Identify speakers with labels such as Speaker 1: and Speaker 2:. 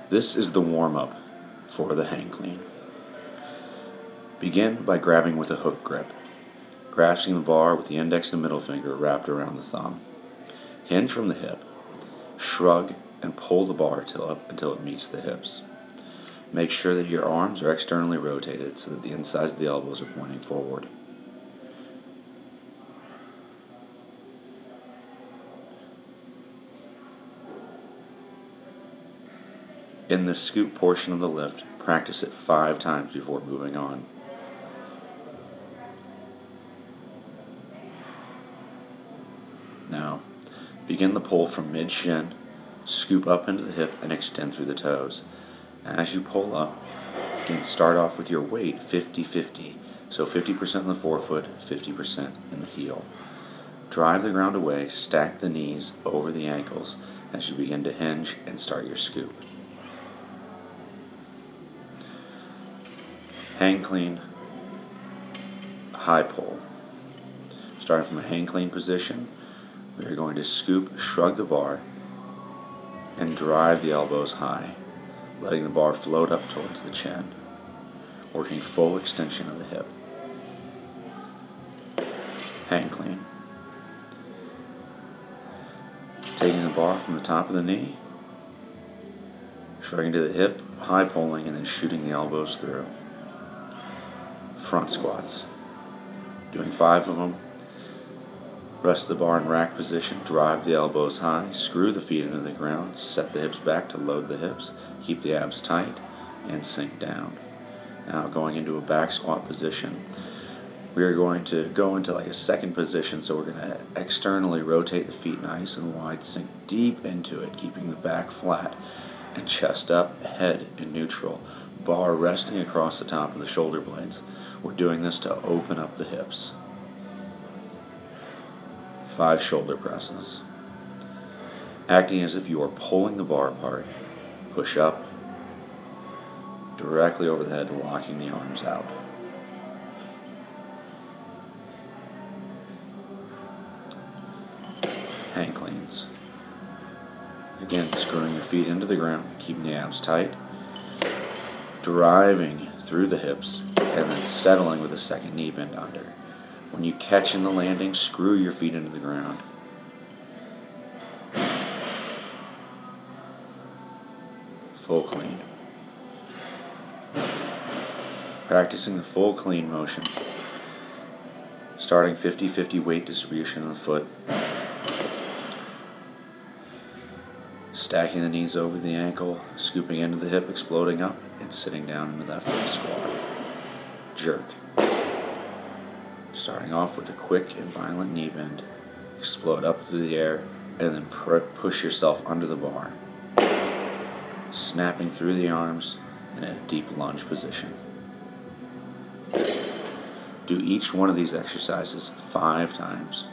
Speaker 1: This is the warm-up for the hang clean. Begin by grabbing with a hook grip, grasping the bar with the index and middle finger wrapped around the thumb. Hinge from the hip, shrug, and pull the bar up until it meets the hips. Make sure that your arms are externally rotated so that the insides of the elbows are pointing forward. In the scoop portion of the lift, practice it 5 times before moving on. Now, begin the pull from mid-shin, scoop up into the hip, and extend through the toes. As you pull up, again, start off with your weight 50-50, so 50% in the forefoot, 50% in the heel. Drive the ground away, stack the knees over the ankles as you begin to hinge and start your scoop. Hang clean, high pull. Starting from a hang clean position, we are going to scoop, shrug the bar, and drive the elbows high, letting the bar float up towards the chin, working full extension of the hip. Hang clean. Taking the bar from the top of the knee, shrugging to the hip, high pulling, and then shooting the elbows through. Front squats. Doing 5 of them. Rest the bar in rack position, drive the elbows high, screw the feet into the ground, set the hips back to load the hips, keep the abs tight, and sink down. Now going into a back squat position, we are going to go into like a second position, so we're going to externally rotate the feet nice and wide, sink deep into it, keeping the back flat, and chest up, head in neutral, bar resting across the top of the shoulder blades. We're doing this to open up the hips. 5 shoulder presses. Acting as if you are pulling the bar apart. Push up, directly over the head, locking the arms out. Hang cleans. Again, screwing your feet into the ground, keeping the abs tight, driving through the hips, and then settling with a second knee bend under. When you catch in the landing, screw your feet into the ground. Full clean. Practicing the full clean motion. Starting 50-50 weight distribution of the foot. Stacking the knees over the ankle, scooping into the hip, exploding up, and sitting down into that full squat. Jerk. Starting off with a quick and violent knee bend, explode up through the air, and then push yourself under the bar, snapping through the arms in a deep lunge position. Do each one of these exercises 5 times.